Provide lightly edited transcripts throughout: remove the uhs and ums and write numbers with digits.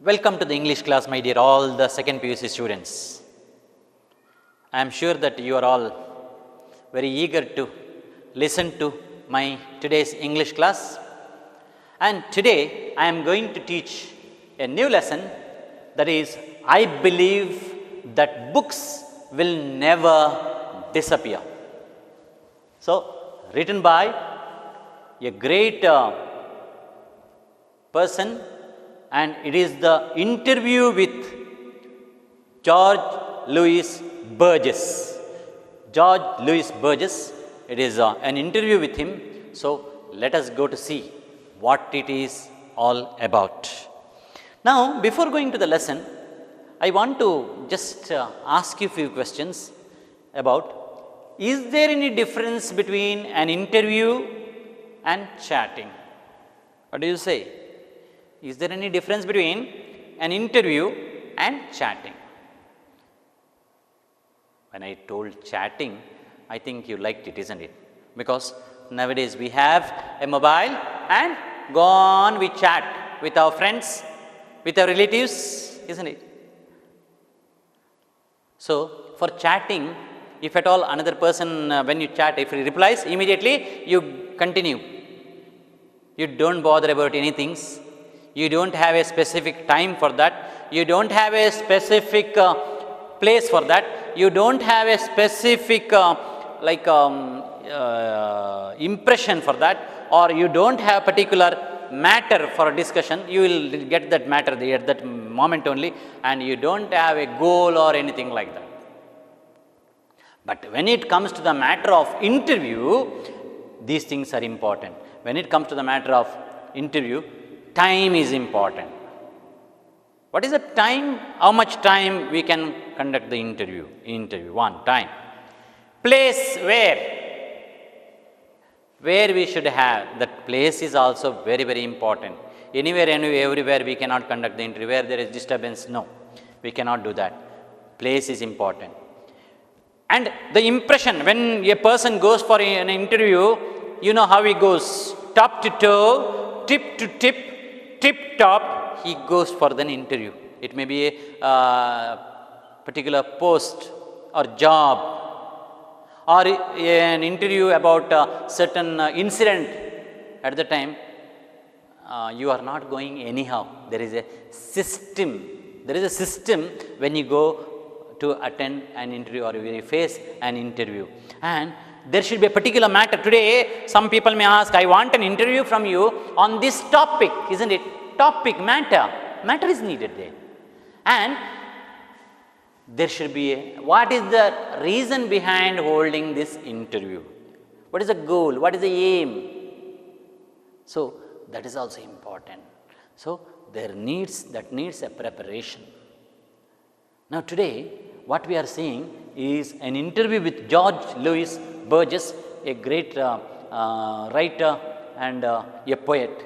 Welcome to the English class, my dear all the second PUC students. I am sure that you are all very eager to listen to my today's English class. And today I am going to teach a new lesson, that is, I believe that books will never disappear. So, written by a great person, and it is the interview with George Louis Burgess. George Louis Burgess, it is an interview with him. So, let us go to see what it is all about. Now, before going to the lesson, I want to just ask you a few questions about, is there any difference between an interview and chatting? What do you say? Is there any difference between an interview and chatting? When I told chatting, I think you liked it, isn't it? Because nowadays we have a mobile and go on, we chat with our friends, with our relatives, isn't it? So, for chatting, if at all another person, when you chat, if he replies, immediately you continue. You don't bother about anything. You don't have a specific time for that. You don't have a specific place for that. You don't have a specific impression for that, or you don't have particular matter for a discussion. You will get that matter at that moment only, and you don't have a goal or anything like that. But when it comes to the matter of interview, these things are important. When it comes to the matter of interview, time is important. What is the time? How much time we can conduct the interview? One, time. Place, where we should have. That place is also very, very important. Anywhere, everywhere we cannot conduct the interview. Where there is disturbance, no. We cannot do that. Place is important. And the impression, when a person goes for an interview, you know how he goes. Top to toe, tip to tip, tip top, he goes for the interview. It may be a particular post or job, or an interview about a certain incident. At the time, you are not going anyhow. There is a system. There is a system when you go to attend an interview or when you face an interview. And there should be a particular matter. Today, some people may ask, I want an interview from you on this topic, isn't it? Topic, matter. Matter is needed there. And there should be what is the reason behind holding this interview? What is the goal? What is the aim? So, that is also important. So, that needs a preparation. Now, today, what we are seeing is an interview with George Louis Burgess, a great writer and a poet.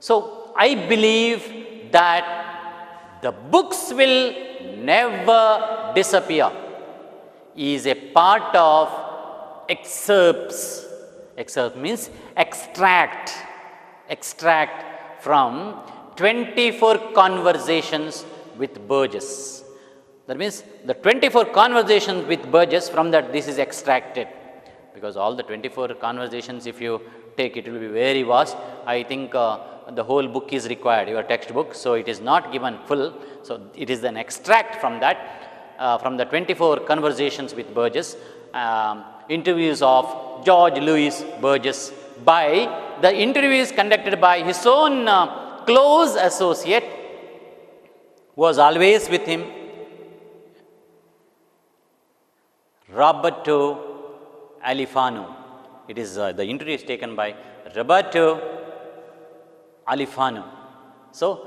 So, I believe that the books will never disappear. He is a part of excerpts. Excerpt means extract from 24 conversations with Burgess. That means the 24 conversations with Burgess, from that this is extracted. Because all the 24 conversations, if you take, it will be very vast. I think the whole book is required, your textbook. So, it is not given full. So, it is an extract from that, from the 24 conversations with Burgess, interviews of George Louis Burgess. By the interviews conducted by his own close associate, was always with him, Roberto Alifano. It is the interview is taken by Roberto Alifano. So,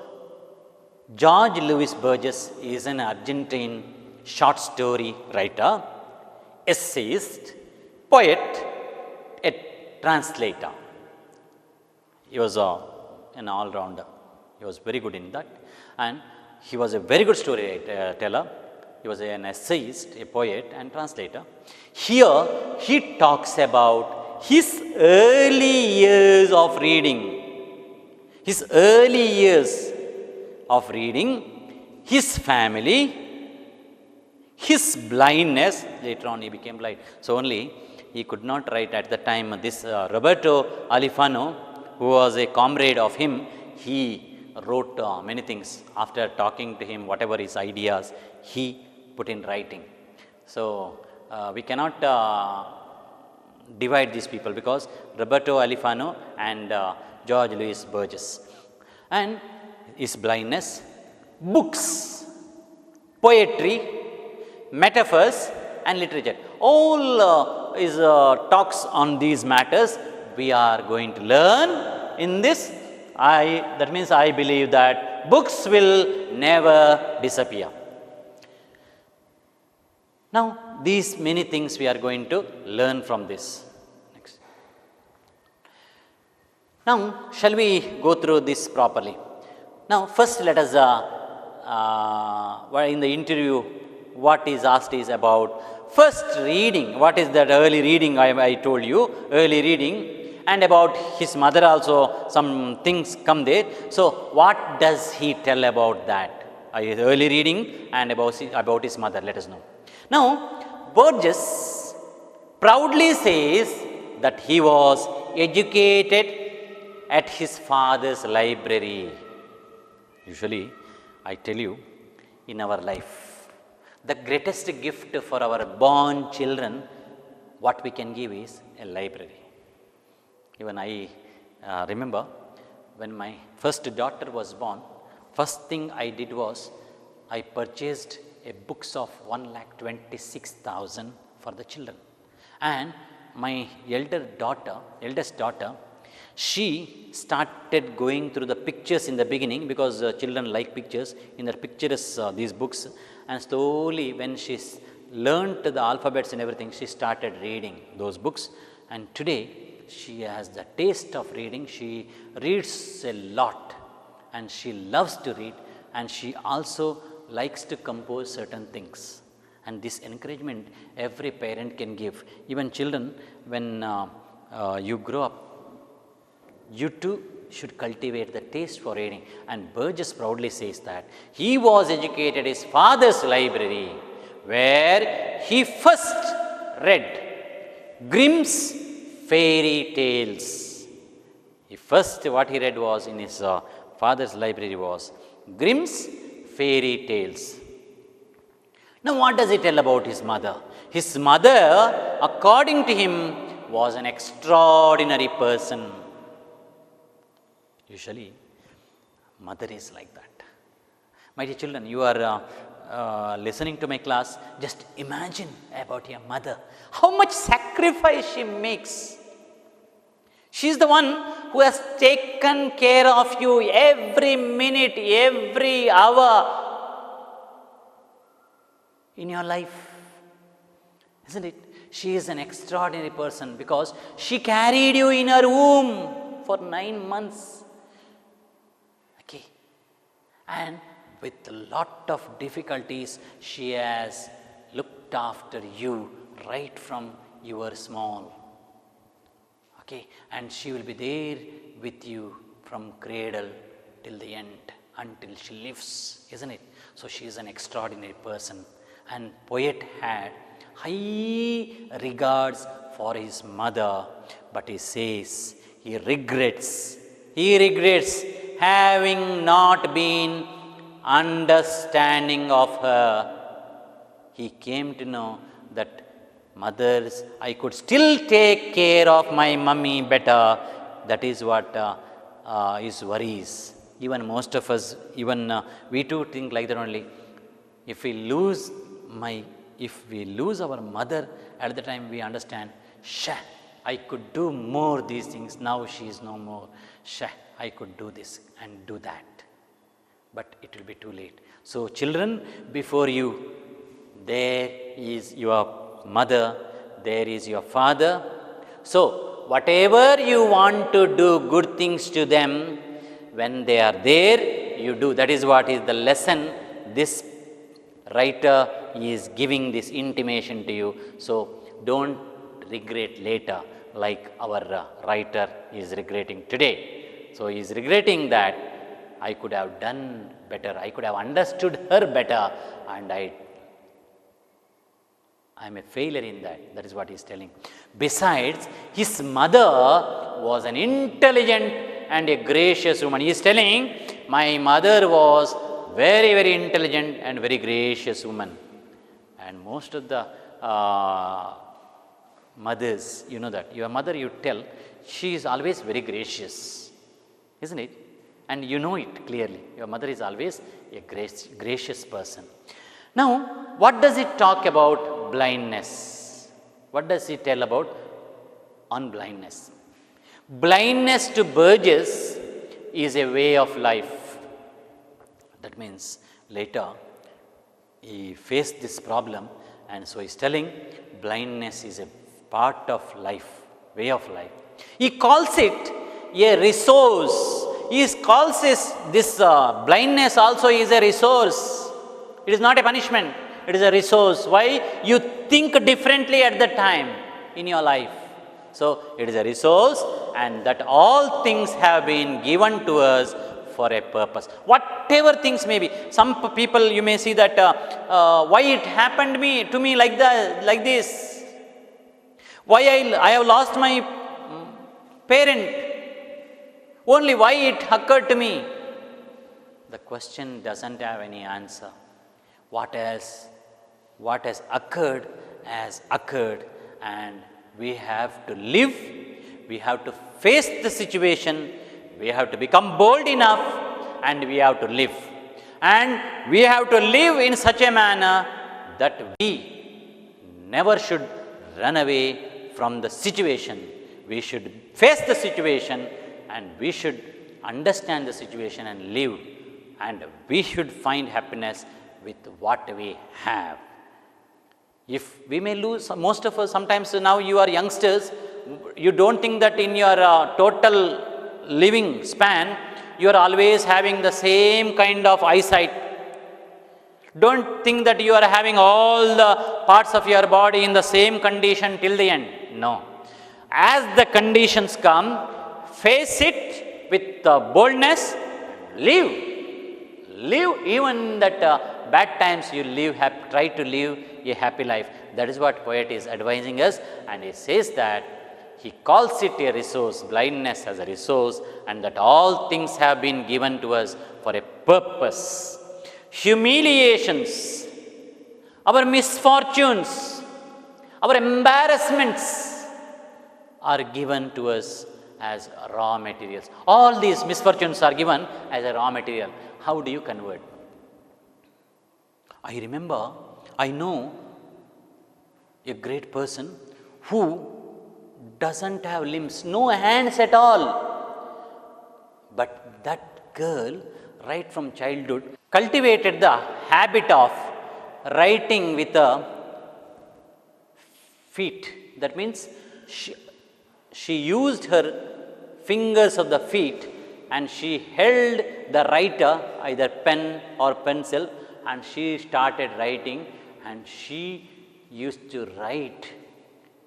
George Louis Burgess is an Argentine short story writer, essayist, poet, a translator. He was an all-rounder. He was very good in that, and he was a very good storyteller. He was an essayist, a poet and translator. Here, he talks about his early years of reading, his early years of reading, his family, his blindness, later on he became blind. So only he could not write at the time. This Roberto Alifano, who was a comrade of him, he wrote many things. After talking to him, whatever his ideas, he put in writing. So we cannot divide these people, because Roberto Alifano and George Louis Burgess. And his blindness, books, poetry, metaphors and literature, all is talks on these matters we are going to learn in this. That means I believe that books will never disappear. Now these many things we are going to learn from this. Next. Now shall we go through this properly? Now first let us in the interview what is asked is about first reading. What is that early reading? I told you early reading, and about his mother also some things come there. So what does he tell about that? Early reading and about his mother. Let us know. Now Burgess proudly says that he was educated at his father's library. Usually I tell you, in our life, the greatest gift for our born children, what we can give is a library. Even I remember when my first daughter was born, first thing I did was I purchased a books of 1,26,000 for the children. And my eldest daughter, she started going through the pictures in the beginning, because children like pictures. In the pictures, these books, and slowly when she learned the alphabets and everything, she started reading those books. And today she has the taste of reading. She reads a lot and she loves to read, and she also likes to compose certain things. And this encouragement every parent can give. Even children, when you grow up, you too should cultivate the taste for reading. And Burgess proudly says that he was educated at his father's library, where he first read Grimm's fairy tales. What he read was in his father's library was Grimm's fairy tales. Now what does he tell about his mother? His mother, according to him, was an extraordinary person. Usually, mother is like that. My dear children, you are listening to my class. Just imagine about your mother. How much sacrifice she makes. She is the one who has taken care of you every minute, every hour in your life. Isn't it? She is an extraordinary person, because she carried you in her womb for 9 months. And with a lot of difficulties, she has looked after you right from you were small. Okay, and she will be there with you from cradle till the end, until she lives, isn't it? So she is an extraordinary person. And poet had high regards for his mother, but he says he regrets having not been understanding of her. He came to know that mothers, I could still take care of my mummy better. That is what his worries. Even most of us, we too think like that only. If we lose our mother, at the time we understand, I could do more these things. Now she is no more. I could do this and do that. But it will be too late. So children, before you, there is your mother, there is your father. So whatever you want to do good things to them, when they are there, you do. That is what is the lesson this writer is giving this intimation to you. So don't regret later like our writer is regretting today. So he is regretting that I could have done better, I could have understood her better, and I'm a failure in that. That is what he is telling. Besides, his mother was an intelligent and a gracious woman. He is telling, my mother was very, very intelligent and very gracious woman. And most of the mothers, you know that. Your mother, you tell, she is always very gracious. Isn't it? And you know it clearly. Your mother is always a gracious person. Now, what does it talk about blindness? What does it tell about on blindness? Blindness to Burgess is a way of life. That means later he faced this problem, and so he's telling blindness is a part of life, way of life. He calls it a resource. He calls this blindness also is a resource. It is not a punishment, it is a resource. Why? You think differently at the time in your life. So, it is a resource, and that all things have been given to us for a purpose. Whatever things may be. Some people you may see that why it happened to me like this. Why I have lost my parent. Only why it occurred to me. The question doesn't have any answer. What has occurred has occurred, and we have to live, we have to face the situation, we have to become bold enough, and we have to live. And we have to live in such a manner that we never should run away from the situation. We should face the situation, and we should understand the situation and live, and we should find happiness with what we have. If we may lose, most of us, sometimes now you are youngsters, you don't think that in your total living span, you are always having the same kind of eyesight. Don't think that you are having all the parts of your body in the same condition till the end. No. As the conditions come, face it with boldness, live. Live even that bad times, you live, try to live a happy life. That is what poet is advising us, and he says that he calls it a resource, blindness as a resource, and that all things have been given to us for a purpose. Humiliations, our misfortunes, our embarrassments are given to us as raw materials. All these misfortunes are given as a raw material. How do you convert? I know a great person who doesn't have limbs, no hands at all. But that girl, right from childhood, cultivated the habit of writing with the feet. That means she used her fingers of the feet, and she held the writer, either pen or pencil, and she started writing, and she used to write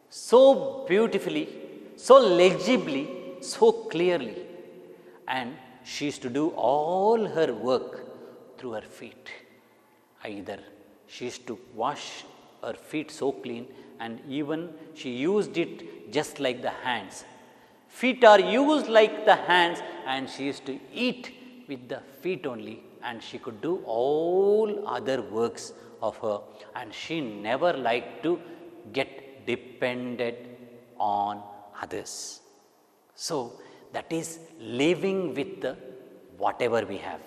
so beautifully, so legibly, so clearly, and she used to do all her work through her feet. Either she used to wash her feet so clean, and even she used it just like the hands. Feet are used like the hands, and she used to eat with the feet only, and she could do all other works of her, and she never liked to get dependent on others. So, that is living with whatever we have,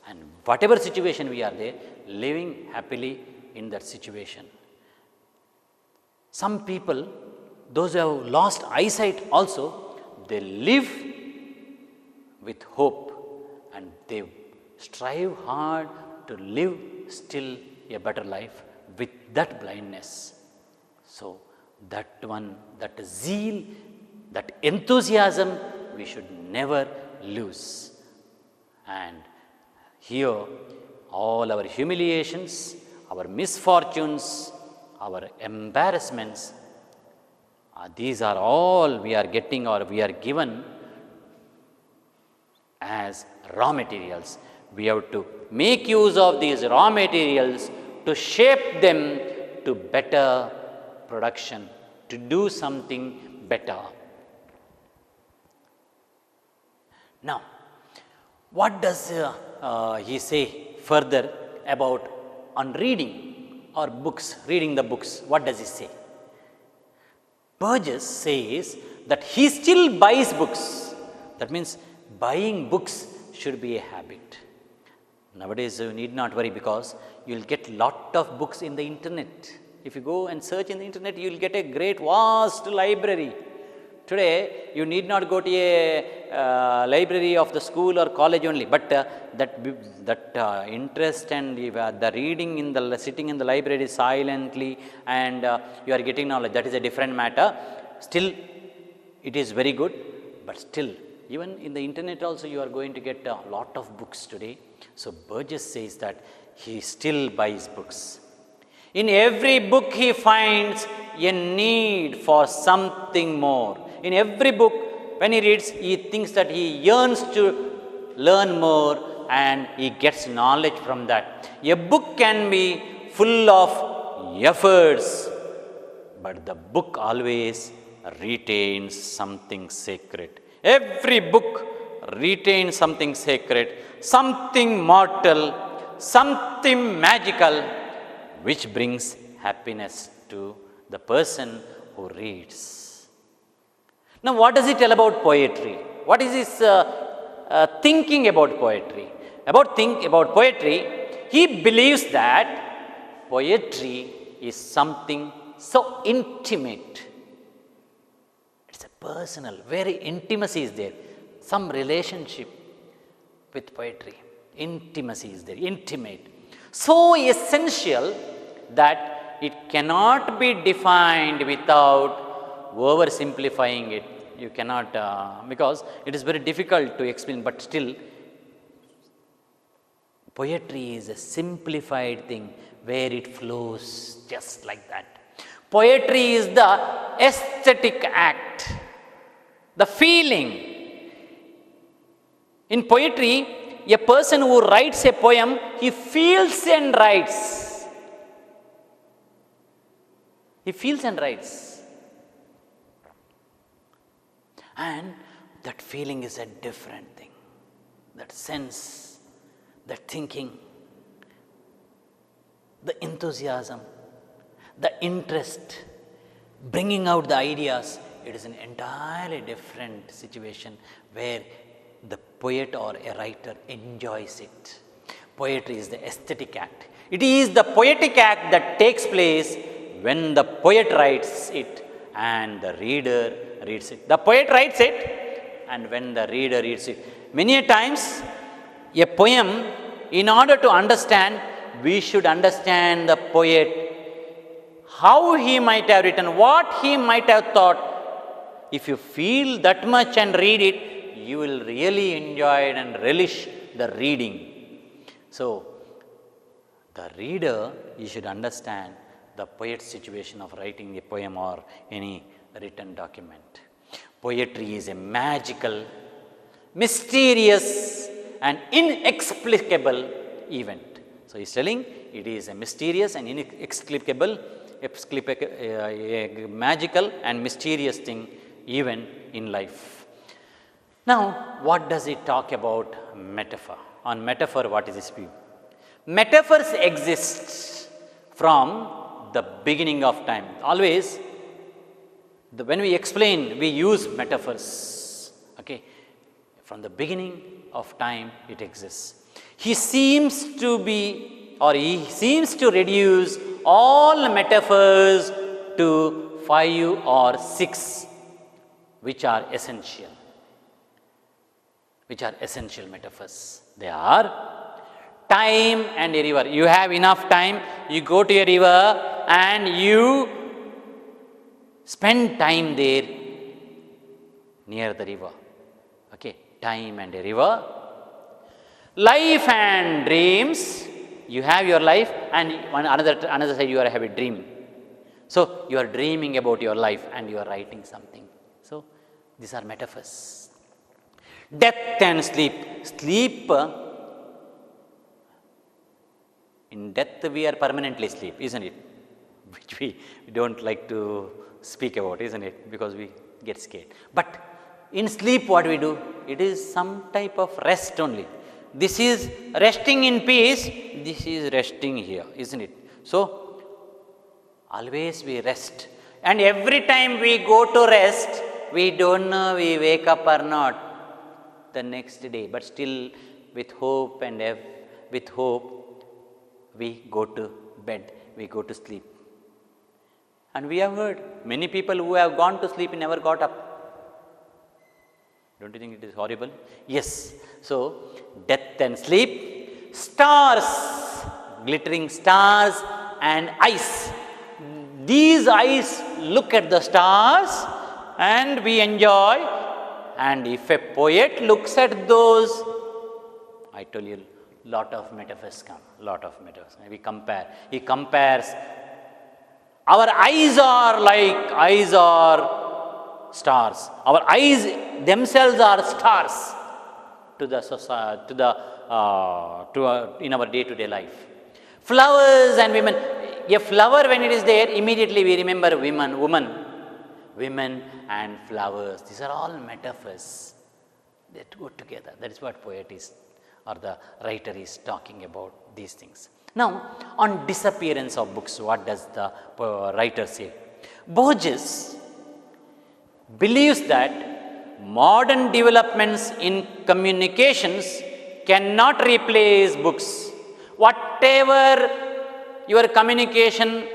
and whatever situation we are there, living happily in that situation. Some people, those who have lost eyesight also, they live with hope, and they strive hard to live still a better life with that blindness. So, that zeal, that enthusiasm, we should never lose. And here, all our humiliations, our misfortunes, our embarrassments, these are all we are getting, or we are given as raw materials. We have to make use of these raw materials to shape them to better production, to do something better. Now, what does he say further about on reading or books, reading the books? What does he say? Burgess says that he still buys books. That means buying books should be a habit. Nowadays, you need not worry because you will get lot of books in the internet. If you go and search in the internet, you will get a great vast library. Today, you need not go to a library of the school or college only, but that interest and the reading in the sitting in the library silently and you are getting knowledge, that is a different matter. Still, it is very good, but still, even in the internet also you are going to get a lot of books today. So Burgess says that he still buys books. In every book he finds a need for something more. In every book, when he reads, he thinks that he yearns to learn more and he gets knowledge from that. A book can be full of efforts, but the book always retains something sacred. Every book retains something sacred, something mortal, something magical, which brings happiness to the person who reads. Now, what does he tell about poetry? What is his thinking about poetry? About poetry, he believes that poetry is something so intimate. It's a personal, very intimacy is there. Some relationship with poetry. Intimacy is there, intimate. So essential that it cannot be defined without oversimplifying it. You cannot, because it is very difficult to explain, but still, poetry is a simplified thing where it flows just like that. Poetry is the aesthetic act, the feeling. In poetry, a person who writes a poem, he feels and writes. He feels and writes. And that feeling is a different thing. That sense, that thinking, the enthusiasm, the interest, bringing out the ideas, it is an entirely different situation where the poet or a writer enjoys it. Poetry is the aesthetic act. It is the poetic act that takes place when the poet writes it and the reader reads it. The poet writes it and when the reader reads it. Many a times, a poem, in order to understand, we should understand the poet, how he might have written, what he might have thought. If you feel that much and read it, you will really enjoy it and relish the reading. So, the reader, you should understand the poet's situation of writing a poem or any written document. Poetry is a magical, mysterious and inexplicable event. So, he is telling it is a mysterious and inexplicable, a magical and mysterious thing even in life. Now, what does he talk about metaphor? On metaphor, what is his view? Metaphors exist from the beginning of time. Always, when we explain, we use metaphors. Okay, from the beginning of time, it exists. He seems to reduce all metaphors to 5 or 6, which are essential. Which are essential metaphors. They are time and a river. You have enough time, you go to a river and you spend time there near the river. Okay, time and a river. Life and dreams. You have your life and on another side you have a dream. So, you are dreaming about your life and you are writing something. So, these are metaphors. Death and sleep. Sleep, in death we are permanently asleep, isn't it? Which we don't like to speak about, isn't it? Because we get scared. But in sleep what we do? It is some type of rest only. This is resting in peace, this is resting here, isn't it? So, always we rest. And every time we go to rest, we don't know we wake up or not the next day. But still with hope and with hope, we go to bed, we go to sleep. And we have heard many people who have gone to sleep and never got up. Don't you think it is horrible? Yes. So, death and sleep, stars, glittering stars and eyes. These eyes look at the stars and we enjoy. And if a poet looks at those, I told you, lot of metaphors come, lot of metaphors. We compare. He compares. Our eyes are stars. Our eyes themselves are stars to the society, in our day-to-day life. Flowers and women. A flower, when it is there, immediately we remember women and flowers. These are all metaphors that go together. That is what poet is, or the writer is talking about these things. Now, on disappearance of books, what does the writer say? Borges believes that modern developments in communications cannot replace books. Whatever your communication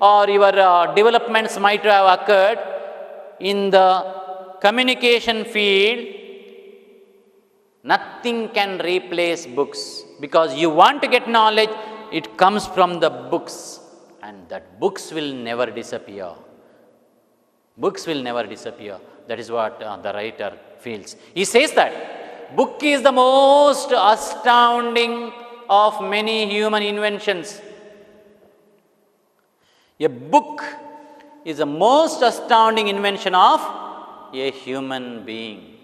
or your developments might have occurred in the communication field, nothing can replace books, because you want to get knowledge, it comes from the books, and that books will never disappear. Books will never disappear. That is what the writer feels. He says that book is the most astounding of many human inventions. A book is the most astounding invention of a human being,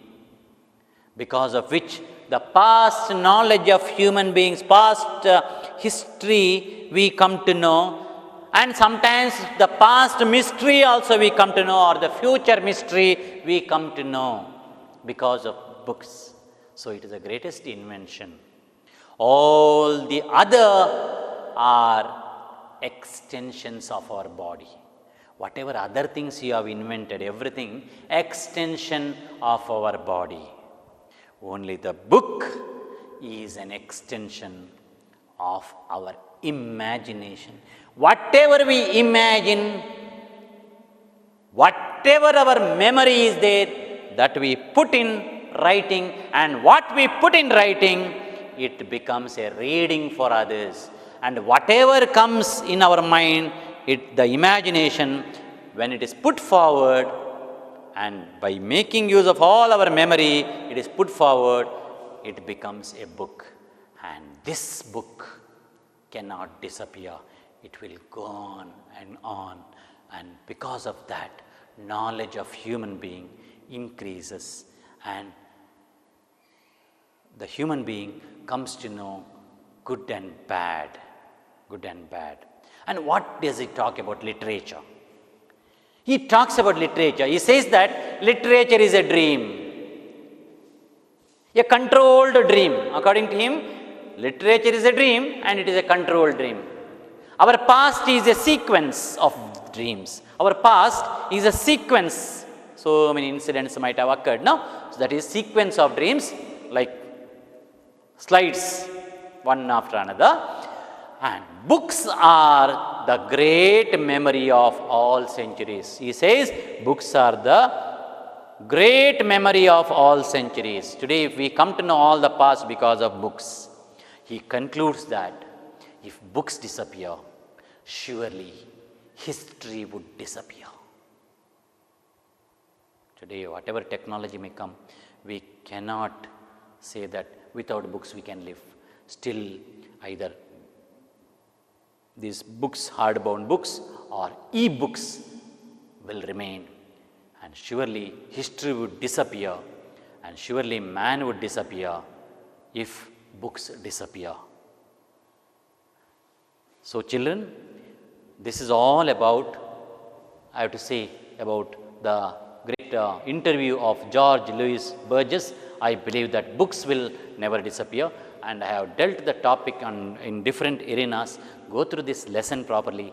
because of which the past knowledge of human beings, past history we come to know, and sometimes the past mystery also we come to know, or the future mystery we come to know because of books. So it is the greatest invention. All the other are extensions of our body. Whatever other things you have invented, everything extension of our body. Only the book is an extension of our imagination. Whatever we imagine, whatever our memory is there, that we put in writing, and what we put in writing, it becomes a reading for others. And whatever comes in our mind, the imagination, when it is put forward, and by making use of all our memory, it is put forward, it becomes a book. And this book cannot disappear. It will go on. And because of that, knowledge of human being increases, and the human being comes to know good and bad. Good and bad. And what does he talk about? Literature. He talks about literature. He says that literature is a dream, a controlled dream. According to him, literature is a dream, and it is a controlled dream. Our past is a sequence of dreams. Our past is a sequence. So many incidents might have occurred. No? So that is sequence of dreams, like slides, one after another. And books are the great memory of all centuries. He says books are the great memory of all centuries. Today, if we come to know all the past because of books, he concludes that if books disappear, surely history would disappear. Today, whatever technology may come, we cannot say that without books we can live. Still, either these books, hardbound books, or e-books will remain, and surely history would disappear, and surely man would disappear if books disappear. So children, this is all about, I have to say, about the great interview of George Louis Burgess. I believe that books will never disappear, and I have dealt the topic in different arenas. Go through this lesson properly.